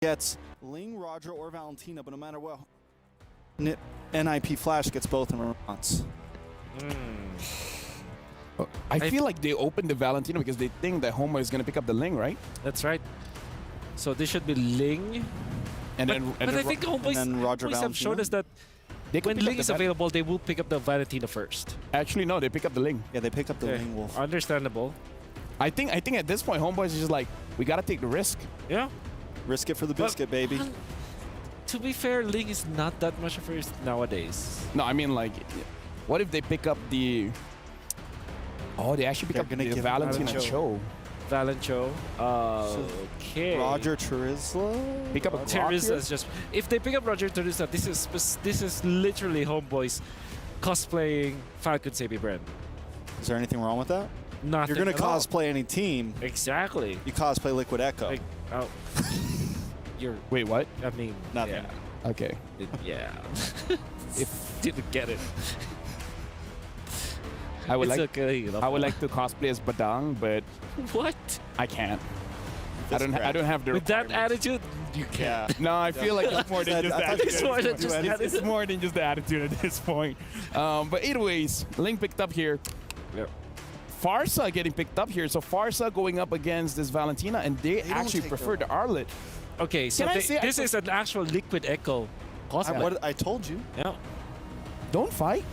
gets Ling, Roger, or Valentina, but no matter what, NIP Flash gets both in response. I feel like they opened the Valentina because they think that Homebois is going to pick up the Ling, right? That's right. So this should be Ling. And but I think Homebois have shown us that when Ling is available, they will pick up the Valentina first. Actually, no, they pick up the Ling. Yeah, they pick up the Ling Wolf. Understandable. I think at this point, Homebois is just like, we got to take the risk. Yeah. Risk it for the biscuit, baby. To be fair, Ling is not that much of a risk nowadays. No, I mean, like, what if they pick up the... Oh, they actually pick up the Valentina Cho. Valencho. Okay. Roger Terizla? Pick up a Terizla is just... If they pick up Roger Terizla, this is literally Homebois cosplaying Falcon Sabi brand. Is there anything wrong with that? Nothing. You're going to cosplay any team. Exactly. You cosplay Liquid Echo. Like, oh. Wait, what? I mean... Nothing. Yeah. Okay. Didn't get it. I would like to cosplay as Badang, but what? I can't. I don't have the with that attitude. You can't. Yeah. No, I feel like it's more than just that. It's more than just the attitude at this point. But anyways, Ling picked up here. Yep. Farsa getting picked up here. So Farsa going up against this Valentina, and they actually prefer the Arlet. Okay, so this is an actual Liquid Echo cosplay. I told you. Yeah. Don't fight.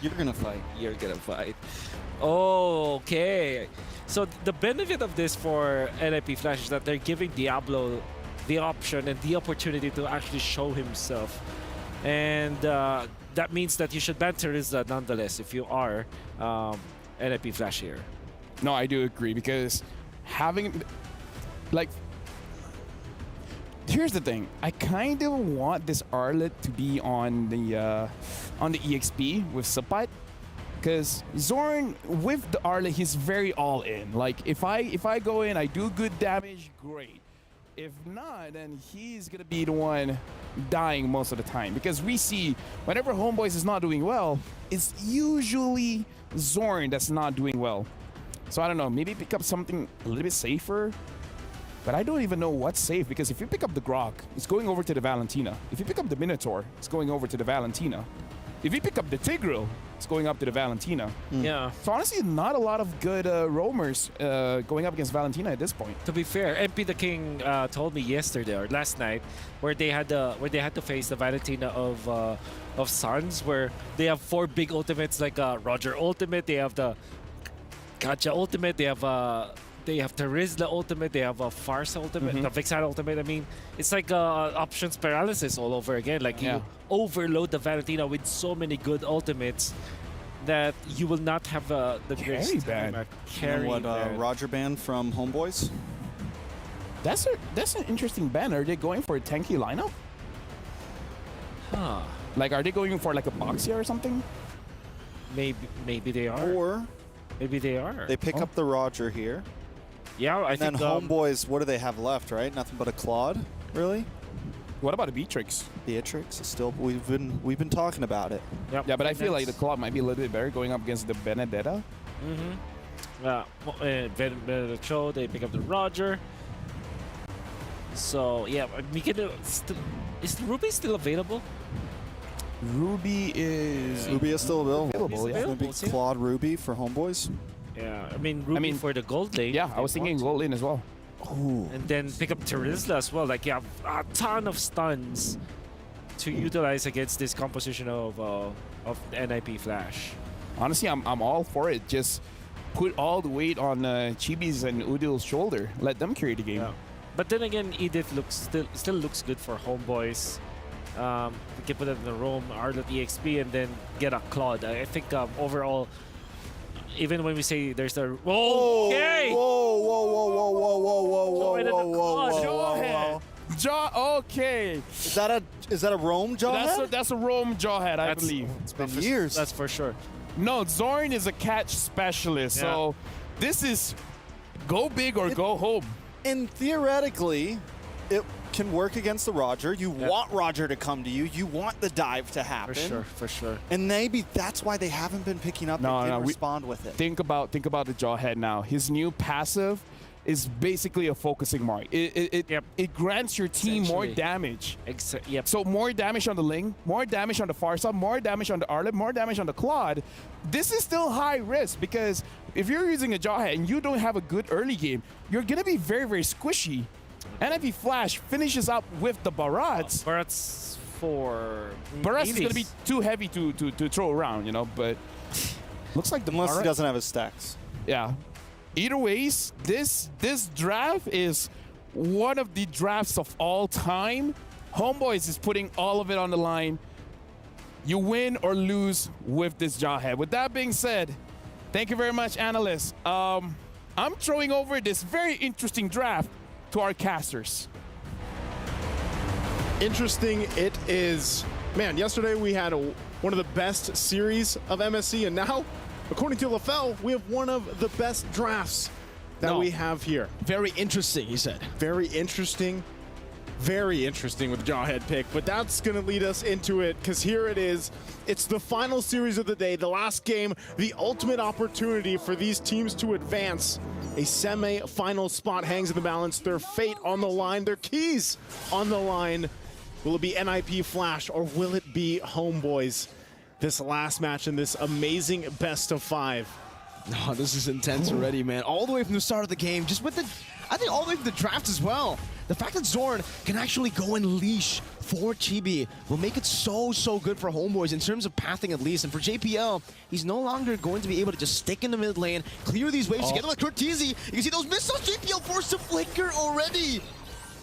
You're gonna fight. You're gonna fight. Oh, okay. So the benefit of this for NIP Flash is that they're giving Diablo the option and the opportunity to actually show himself. And that means that you should ban Terizla nonetheless if you are NIP Flash here. No, I do agree because having, like, here's the thing. I kind of want this Arlet to be on the EXP with Sapat, because Zorn with the Arlet, he's very all in. Like if I go in, I do good damage, great. If not, then he's gonna be the one dying most of the time, because we see whenever Homebois is not doing well, it's usually Zorn that's not doing well. So I don't know, maybe pick up something a little bit safer. But I don't even know what's safe, because if you pick up the Grok, it's going over to the Valentina. If you pick up the Minotaur, it's going over to the Valentina. If you pick up the Tigreal, it's going up to the Valentina. Yeah. So honestly, not a lot of good roamers going up against Valentina at this point. To be fair, MP the King told me yesterday or last night where they had to face the Valentina of Suns, where they have 4 big ultimates like Roger ultimate, they have the Gacha ultimate, they have Terizla ultimate, they have a Farsa ultimate, the Vixen ultimate. I mean, it's like options paralysis all over again. Like you overload the Valentina with so many good ultimates that you will not have the carry ban. Roger ban from Homebois? That's an interesting ban. Are they going for a tanky lineup? Huh. Like, are they going for like a Boxia or something? Maybe they are. Or maybe they are. They pick up the Roger here. Yeah, I think. And then Homebois, what do they have left, right? Nothing but a Claude, really? What about a Beatrix? Beatrix is still. We've been talking about it. Yep. Yeah, but I feel like the Claude might be a little bit better going up against the Benedetta. Benedetta, they pick up the Roger. So yeah, is Ruby still available? Ruby is still available. Yeah. Maybe Claude Ruby for Homebois. Yeah, I mean for the gold lane. Yeah, I was thinking gold lane as well. Ooh. And then pick up Terizla as well. Like you have a ton of stuns to utilize against this composition of NIP Flash. Honestly, I'm all for it. Just put all the weight on Chibi's and Udil's shoulder. Let them carry the game. Yeah. But then again, Edith still looks good for Homebois. We can put it in the roam, Arlet EXP, and then get a Claude. I think overall, even when we say there's a okay. Okay. Is that a roam jawhead? That's a roam jawhead, I believe. It's been years. That's for sure. No, Zorn is a catch specialist, so this is go big or go home. And theoretically, it can work against the Roger. You want Roger to come to you. You want the dive to happen. For sure. And maybe that's why they haven't been picking up and respond with it. Think about the jawhead now. His new passive is basically a focusing mark. It grants your team more Essentially. damage. Yep. So more damage on the Ling, more damage on the Farsa, more damage on the Arlet, more damage on the Claude. This is still high risk because if you're using a Jawhead and you don't have a good early game, you're gonna be very, very squishy. NIP Flash finishes up with the Barats. Barats for Barats is gonna 80s. be too heavy to throw around, you know, but looks like the Unless he Barat, doesn't have his stacks. yeah. Either ways, this draft is one of the drafts of all time. Homebois is putting all of it on the line. You win or lose with this Jawhead. With that being said, thank you very much, analysts. I'm throwing over this very interesting draft to our casters. Interesting it is. Man, yesterday we had one of the best series of MSC, and now, according to LaFell, we have one of the best drafts that we have here. Very interesting, he said. Very interesting with the Jawhead pick, but that's going to lead us into it because here it is. It's the final series of the day, the last game, the ultimate opportunity for these teams to advance. A semi-final spot hangs in the balance, their fate on the line, their keys on the line. Will it be NIP Flash or will it be Homebois? This last match in this amazing best of 5. No, this is intense already, man. All the way from the start of the game, just with the, I think all the way from the draft as well. The fact that Zorn can actually go and leash for Chibi will make it so good for Homebois in terms of pathing at least. And for JPL, he's no longer going to be able to just stick in the mid lane, clear these waves together with Cortese. You can see those missiles, JPL forced to flicker already.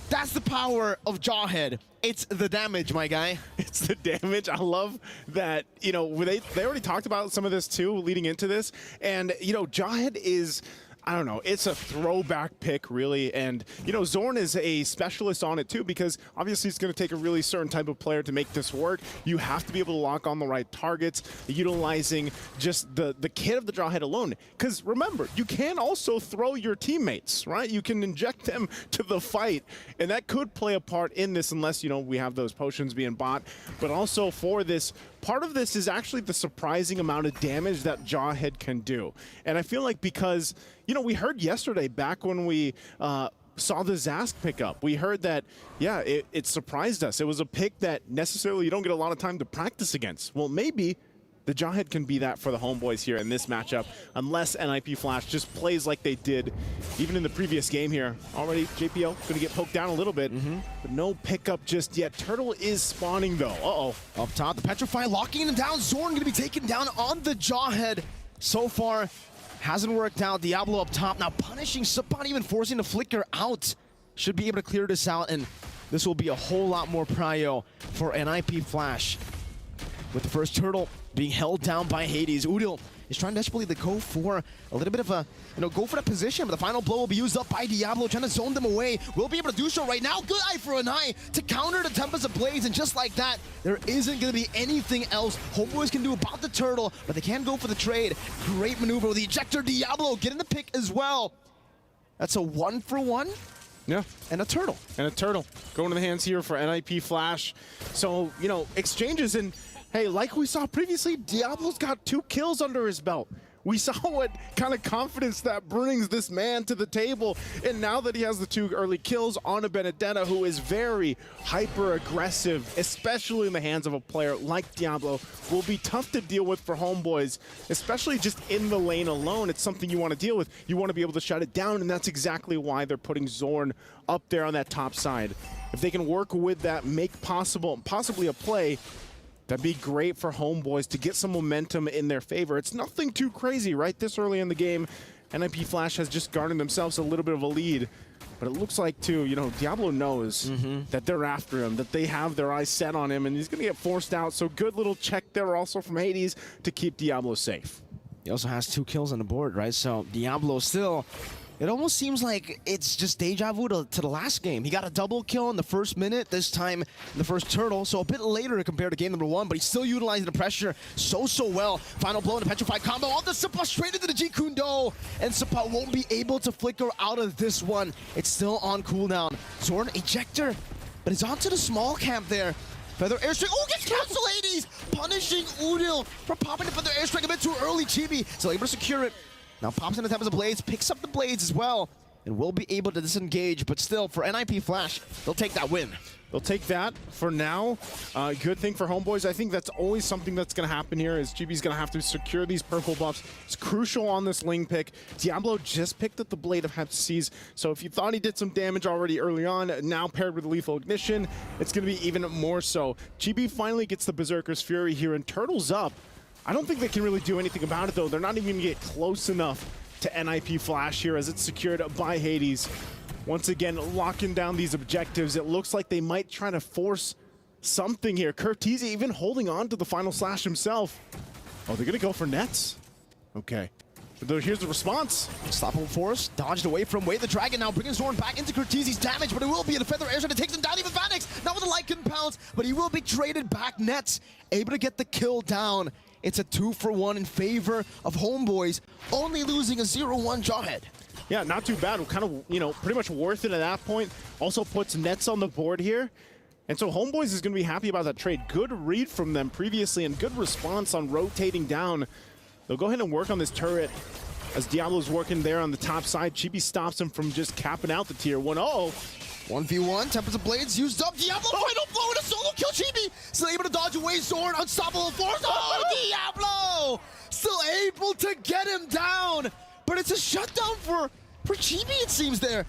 That's the power of Jawhead. It's the damage, my guy. It's the damage. I love that, you know, they already talked about some of this too leading into this. And, you know, Jawhead is, I don't know, it's a throwback pick, really. And, you know, Zorn is a specialist on it, too, because obviously it's going to take a really certain type of player to make this work. You have to be able to lock on the right targets, utilizing just the kit of the Jawhead alone. Because remember, you can also throw your teammates, right? You can inject them to the fight, and that could play a part in this unless, you know, we have those potions being bought. But also for this, part of this is actually the surprising amount of damage that Jawhead can do. And I feel like because, you know, we heard yesterday back when we saw the Zask pick up, we heard that, yeah, it surprised us. It was a pick that necessarily you don't get a lot of time to practice against. Well, maybe the Jawhead can be that for the Homebois here in this matchup, unless NIP Flash just plays like they did even in the previous game here. Already, JPL going to get poked down a little bit, but no pickup just yet. Turtle is spawning, though. Uh-oh. Up top, the Petrify locking him down. Zorn gonna be taken down on the Jawhead. So far, hasn't worked out. Diablo up top, now punishing Suppan, even forcing the Flicker out. Should be able to clear this out, and this will be a whole lot more prio for NIP Flash. With the first Turtle being held down by Hades, Udil is trying desperately to go for a little bit of a, you know, go for that position, but the final blow will be used up by Diablo, trying to zone them away. Will be able to do so right now. Good eye for an eye to counter the Tempest of Blades, and just like that, there isn't going to be anything else Homebois can do about the Turtle, but they can go for the trade. Great maneuver with the ejector. Diablo getting the pick as well. That's a 1-for-1. Yeah. And a Turtle. And a Turtle going to the hands here for NIP Flash. So, you know, exchanges, and hey, like we saw previously, Diablo's got 2 kills under his belt. We saw what kind of confidence that brings this man to the table. And now that he has the 2 early kills on a Benedetta who is very hyper-aggressive, especially in the hands of a player like Diablo, will be tough to deal with for Homebois, especially just in the lane alone. It's something you want to deal with. You want to be able to shut it down, and that's exactly why they're putting Zorn up there on that top side. If they can work with that, make possibly a play, that'd be great for Homebois to get some momentum in their favor. It's nothing too crazy, right? This early in the game, NIP Flash has just garnered themselves a little bit of a lead. But it looks like, too, you know, Diablo knows that they're after him, that they have their eyes set on him, and he's going to get forced out. So good little check there also from Hades to keep Diablo safe. He also has 2 kills on the board, right? So Diablo still, it almost seems like it's just deja vu to the last game. He got a double kill in the first minute, this time in the first Turtle, so a bit later compared to game number 1, but he's still utilizing the pressure so well. Final blow in the Petrified combo on the Suppa, straight into the G Kundo, and Suppa won't be able to flicker out of this one. It's still on cooldown. Zorn ejector, but he's onto the small camp there. Feather airstrike, oh, gets cancelled, Hades! Punishing Udil for popping the Feather airstrike a bit too early. Chibi still able to secure it. Now pops in the Tempest of Blades, picks up the Blades as well. and will be able to disengage, but still, for NIP Flash, they'll take that win. They'll take that for now. Good thing for Homeboys. I think that's always something that's going to happen here is GB's going to have to secure these purple buffs. It's crucial on this Ling pick. Diablo just picked up the Blade of Hephaestus, so if you thought he did some damage already early on, now paired with Lethal Ignition, it's going to be even more so. GB finally gets the Berserker's Fury here and turtles up. I don't think they can really do anything about it, though. They're not even going to get close enough to NIP Flash here as it's secured by Hades. Once again, locking down these objectives. It looks like they might try to force something here. Curtizi even holding on to the final slash himself. Oh, they're going to go for nets? Okay. Here's the response. Unstoppable Force dodged away from Way the Dragon, now bringing Zorn back into Curtizi's damage, but it will be a Feather Airstrike that takes him down. Even Vanix, not with the light compounds, but he will be traded back. Nets able to get the kill down. It's a 2-for-1 in favor of Homeboys, only losing a 0-1 Jawhead. Yeah, not too bad. Kind of, you know, pretty much worth it at that point. Also puts nets on the board here. And so Homeboys is going to be happy about that trade. Good read from them previously and good response on rotating down. They'll go ahead and work on this turret as Diablo's working there on the top side. Chibi stops him from just capping out the tier 1-0. 1v1, Tempest of Blades used up. Diablo final blow and a solo kill. Chibi still able to dodge away Zorn. Unstoppable Force. Oh, Diablo! Still able to get him down. But it's a shutdown for Chibi, it seems there.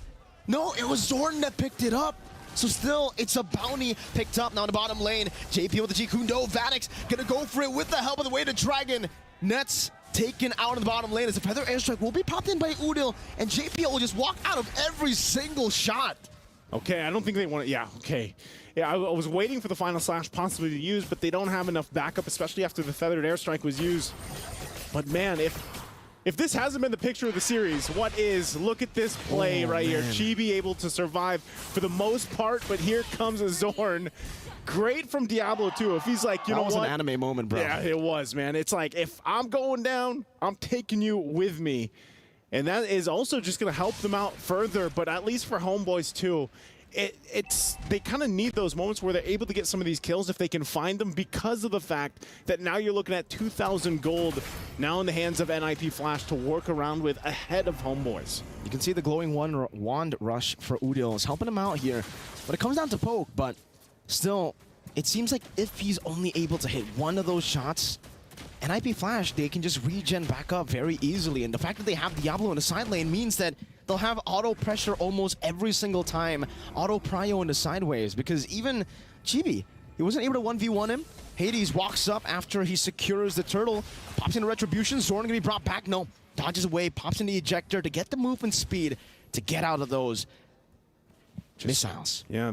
No, it was Zorn that picked it up. So still, it's a bounty picked up now in the bottom lane. JP with the G Kundo. Vanix gonna go for it with the help of the Way to Dragon. Nets taken out in the bottom lane as a Feather Airstrike will be popped in by Udil, and JPL will just walk out of every single shot. Okay, I don't think they want to. Yeah, okay. Yeah, I was waiting for the final slash possibly to use, but they don't have enough backup, especially after the Feathered Airstrike was used. But man, if this hasn't been the picture of the series, what is? Look at this play right here. Chibi able to survive for the most part, but here comes a Zorn. Great from Diablo too. If he's like, you know what? That was an anime moment, bro. Yeah, it was, man. It's like, if I'm going down, I'm taking you with me. And that is also just going to help them out further, but at least for Homeboys too. They kind of need those moments where they're able to get some of these kills if they can find them, because of the fact that now you're looking at 2,000 gold now in the hands of NIP Flash to work around with ahead of Homeboys. You can see the glowing wand rush for Udil is helping him out here, but it comes down to poke. But still, it seems like if he's only able to hit one of those shots, NIP Flash, they can just regen back up very easily. And the fact that they have Diablo in the side lane means that they'll have auto pressure almost every single time. Auto prio in the sideways, because even Chibi, he wasn't able to 1v1 him. Hades walks up after he secures the turtle, pops into Retribution. Zorn gonna be brought back. No, dodges away, pops in the ejector to get the movement speed to get out of those missiles. Yeah,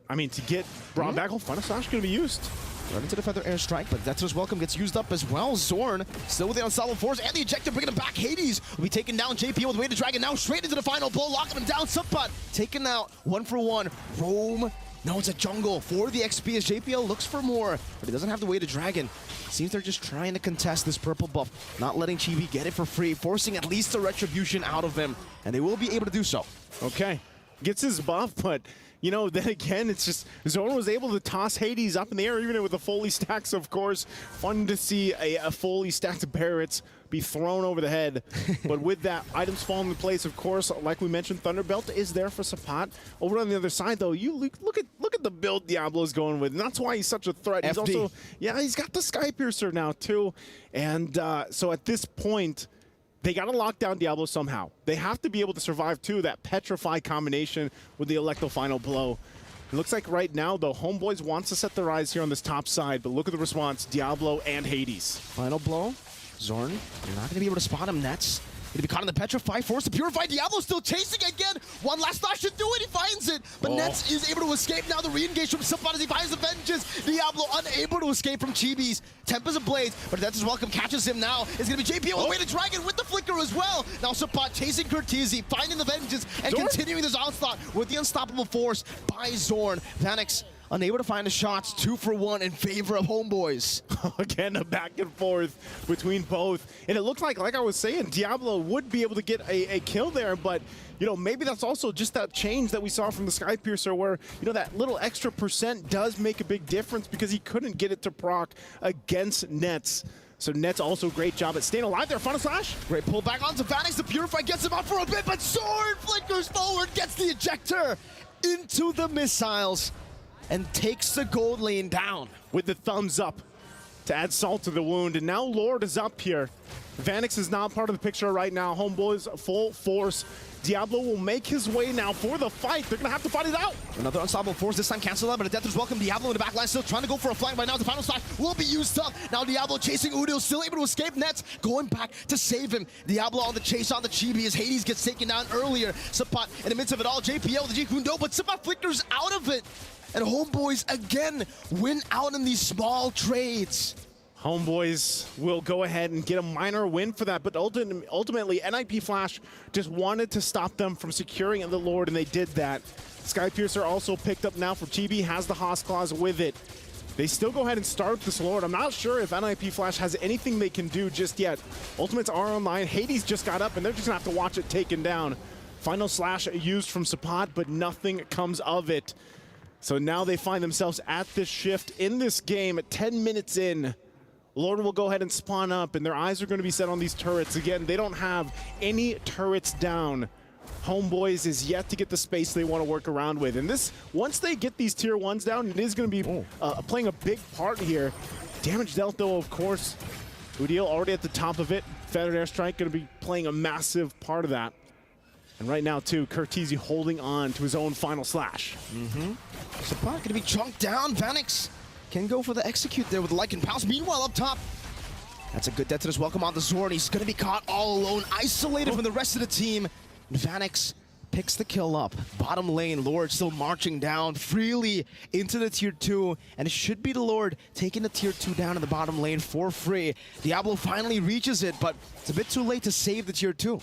I mean, to get brought back, Final Slash going to be used. Right into the Feather Airstrike, but Death's Welcome gets used up as well. Zorn still with the Unstoppable Force and the ejector bringing him back. Hades will be taken down. JP with Way to Dragon now straight into the final blow, locking him down. Subpot taken out 1-for-1. Roam. No, it's a jungle for the XP as JPL looks for more, but he doesn't have the Way to Dragon. Seems they're just trying to contest this purple buff, not letting Chibi get it for free, forcing at least a Retribution out of him, and they will be able to do so. Okay, gets his buff, but you know, then again, it's just Zorn was able to toss Hades up in the air, even with the fully stacks, of course. Fun to see a fully stacked Barretts be thrown over the head. But with that, items fall into place, of course. Like we mentioned, Thunderbelt is there for Sapat. Over on the other side, though, you look at the build Diablo's going with, and that's why he's such a threat. He's also, yeah, he's got the Sky Piercer now, too. And so at this point, they got to lock down Diablo somehow. They have to be able to survive, too, that Petrify combination with the Electro Final Blow. It looks like right now, though, Homeboys wants to set their eyes here on this top side, but look at the response, Diablo and Hades. Final blow. Zorn, you're not going to be able to spot him. Nets going to be caught in the Petrify, forced to Purify. Diablo still chasing again. One last slash should do it. He finds it, but Nets is able to escape now. The re-engage from Subpot as he finds the Vengeance. Diablo unable to escape from Chibi's Tempest of Blades, but Death's Welcome catches him now. It's going to be JP on the Way to Dragon with the Flicker as well. Now Subpot chasing Curtizi, finding the Vengeance, and continuing this onslaught with the Unstoppable Force by Zorn. Vanix unable to find the shots, 2-for-1 in favor of Homeboys. Again, a back and forth between both. And it looked like I was saying, Diablo would be able to get a kill there, but you know, maybe that's also just that change that we saw from the Sky Piercer where, you know, that little extra % does make a big difference because he couldn't get it to proc against Nets. So Nets also great job at staying alive there. Final slash. Great pull back onto Vanix. The Purify gets him out for a bit, but Sword flickers forward, gets the ejector into the missiles, and takes the gold lane down. With the thumbs up to add salt to the wound. And now Lord is up here. Vanix is not part of the picture right now. Homeboys full force. Diablo will make his way now for the fight. They're going to have to fight it out. Another unstoppable force, this time cancel out, but a death is welcome. Diablo in the back line still trying to go for a flank right now. The final slash will be used up. Now Diablo chasing Udil, still able to escape Nets, going back to save him. Diablo on the chase on the Chibi as Hades gets taken down earlier. Sapat in the midst of it all, JPL, the Jikundo, but Sapat flickers out of it. And Homeboys again win out in these small trades. Homeboys will go ahead and get a minor win for that, but ultimately NIP Flash just wanted to stop them from securing the Lord, and they did that. Skypiercer also picked up now for Chibi, has the Haas Claws with it. They still go ahead and start this Lord. I'm not sure if NIP Flash has anything they can do just yet. Ultimates are online. Hades just got up, and they're just gonna have to watch it taken down. Final slash used from Sapat, but nothing comes of it. So now they find themselves at this shift in this game at 10 minutes in. Lord will go ahead and spawn up, and their eyes are going to be set on these turrets. Again, they don't have any turrets down. Homeboys is yet to get the space they want to work around with. And this, once they get these tier 1s down, it is going to be playing a big part here. Damage dealt, though, of course. Udil already at the top of it. Feathered Airstrike going to be playing a massive part of that. And right now, too, Curtizi holding on to his own final slash. Sapat going to be chunked down. Vanix can go for the execute there with the Lycan Pounce. Meanwhile, up top, that's a good death to this welcome on the Zorn. He's going to be caught all alone, isolated from the rest of the team. Vanix picks the kill up. Bottom lane, Lord still marching down freely into the tier 2, and it should be the Lord taking the tier 2 down in the bottom lane for free. Diablo finally reaches it, but it's a bit too late to save the tier 2.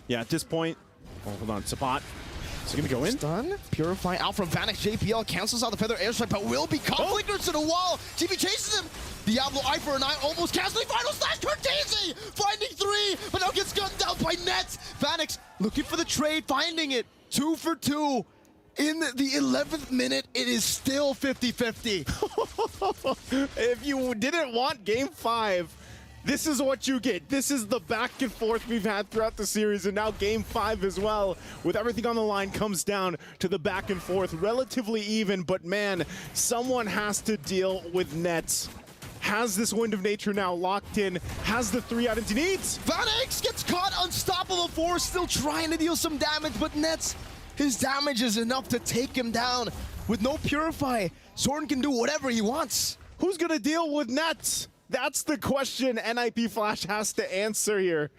Yeah, at this point, hold on, Sapat. Is he going to go in? Stun, Purify out from Vanix. JPL cancels out the Feather Airstrike, but will be flickers to the wall. GB chases him. Diablo eye for an eye, almost canceling. Final slash, Curtizi finding 3, but now gets gunned down by Nets. Vanix looking for the trade, finding it. 2 for 2. In the 11th minute, it is still 50-50. If you didn't want Game 5, this is what you get. This is the back and forth we've had throughout the series, and now Game 5 as well, with everything on the line, comes down to the back and forth. Relatively even, but man, someone has to deal with Nets. Has this Wind of Nature now locked in, has the 3 items he needs. Vanix gets caught, unstoppable force, still trying to deal some damage, but Nets, his damage is enough to take him down. With no Purify, Zorn can do whatever he wants. Who's gonna deal with Nets? That's the question NIP Flash has to answer here.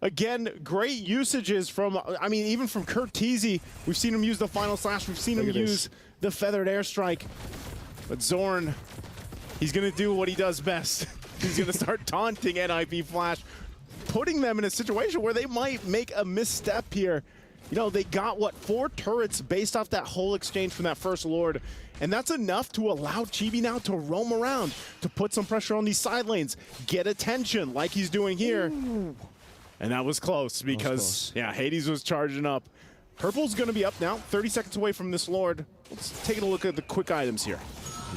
Again, great usages from, I mean, even from Curtizi. We've seen him use the final slash. We've seen him use the Feathered Airstrike. But Zorn, he's going to do what he does best. He's going to start taunting NIP Flash, putting them in a situation where they might make a misstep here. You know, they got, what, 4 turrets based off that whole exchange from that first Lord. And that's enough to allow Chibi now to roam around, to put some pressure on these side lanes, get attention like he's doing here. Ooh. And that was close because, yeah, Hades was charging up. Purple's going to be up now, 30 seconds away from this Lord. Let's take a look at the quick items here.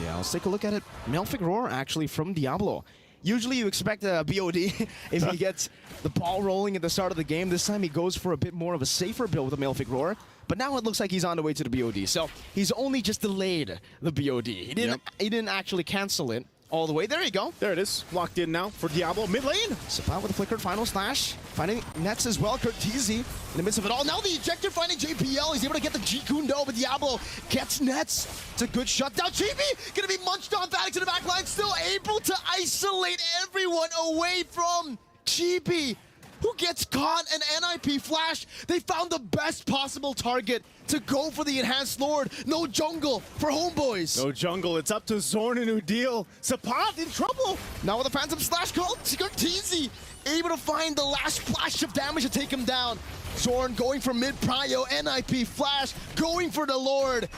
Yeah, let's take a look at it. Malefic Roar, actually, from Diablo. Usually you expect a BOD if he gets the ball rolling at the start of the game. This time he goes for a bit more of a safer build with a Malefic Roar. But now it looks like he's on the way to the BOD. So he's only just delayed the BOD. He didn't actually cancel it all the way. There you go. There it is. Locked in now for Diablo. Mid lane. Sapat with a flickered final slash. Finding Nets as well. Curtizi in the midst of it all. Now the ejector finding JPL. He's able to get the Jikundo, but Diablo gets Nets. It's a good shutdown. Chibi gonna be munched on. Vanix in the back line. Still able to isolate everyone away from Chibi, who gets caught, and NIP Flash, they found the best possible target to go for the Enhanced Lord. No jungle for Homeboys. No jungle. It's up to Zorn and Udil. Sapat in trouble. Now with a Phantom Slash call, Curtizi able to find the last flash of damage to take him down. Zorn going for mid-prio, NIP Flash going for the Lord.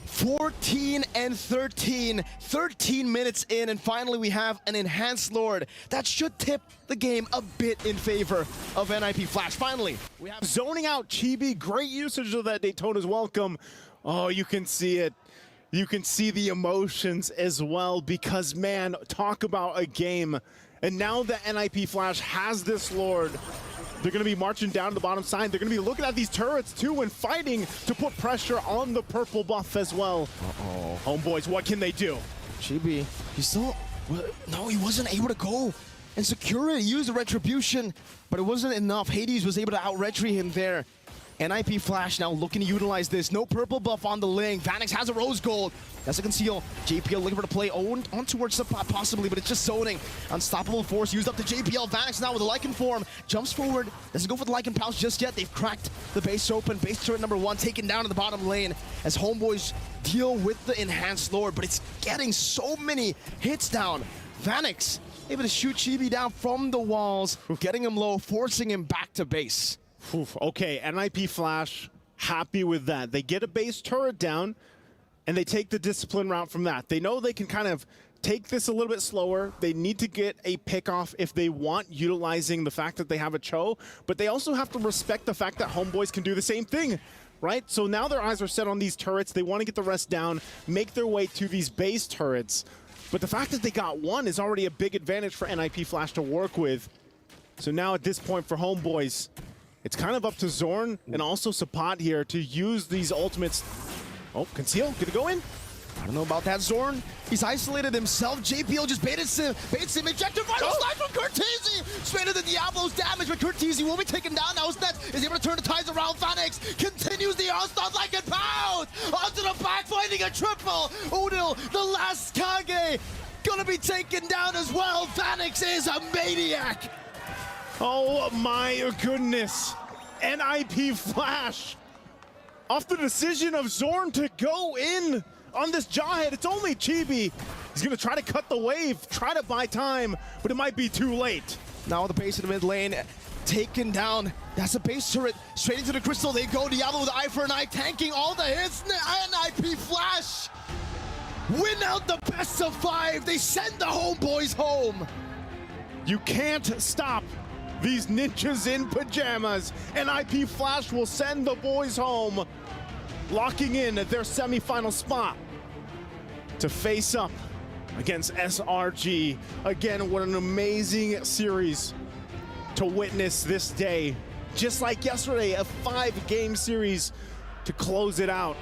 14 and 13, 13 minutes in, and finally we have an Enhanced Lord. That should tip the game a bit in favor of NIP Flash. Finally, we have zoning out Chibi. Great usage of that Daytona's welcome. Oh, you can see it. You can see the emotions as well because, man, talk about a game And now that NIP Flash has this Lord, they're going to be marching down to the bottom side. They're going to be looking at these turrets too and fighting to put pressure on the purple buff as well. Uh-oh. Homeboys, what can they do? Chibi, he still, no, he wasn't able to go and secure it. He used the retribution, but it wasn't enough. Hades was able to out-retry him there. NIP Flash now looking to utilize this. No purple buff on the Ling. Vanix has a rose gold. That's a conceal. JPL looking for the play on towards the pot possibly, but it's just zoning. Unstoppable force used up to JPL. Vanix now with a Lycan form. Jumps forward. Doesn't go for the Lycan pouch just yet. They've cracked the base open. Base turret number 1 taken down in the bottom lane as Homeboys deal with the enhanced Lord, but it's getting so many hits down. Vanix able to shoot Chibi down from the walls, getting him low, forcing him back to base. Okay, NIP Flash, happy with that. They get a base turret down, and they take the discipline route from that. They know they can kind of take this a little bit slower. They need to get a pick off if they want, utilizing the fact that they have a Cho, but they also have to respect the fact that Homeboys can do the same thing, right? So now their eyes are set on these turrets. They want to get the rest down, make their way to these base turrets. But the fact that they got one is already a big advantage for NIP Flash to work with. So now at this point for Homeboys, it's kind of up to Zorn and also Sapat here to use these ultimates. Oh, Conceal, gonna go in? I don't know about that, Zorn. He's isolated himself. JPL just baits him. Ejector final slide from Curtizi. Straight into Diablo's damage, but Curtizi will be taken down now. Snets is able to turn the tides around. Vanix continues the onslaught like a pound. Onto the back, finding a triple. Udil, the last Kage, gonna be taken down as well. Vanix is a maniac. Oh my goodness. NIP Flash. Off the decision of Zorn to go in on this Jawhead. It's only Chibi. He's gonna try to cut the wave, try to buy time, but it might be too late. Now the base in the mid lane taken down. That's a base turret. Straight into the crystal they go. Diablo with eye for an eye, tanking all the hits. NIP Flash win out the best of 5. They send the Homeboys home. You can't stop these ninjas in pajamas. NIP Flash will send the boys home, locking in their semifinal spot to face up against SRG. Again, what an amazing series to witness this day. Just like yesterday, a 5-game series to close it out.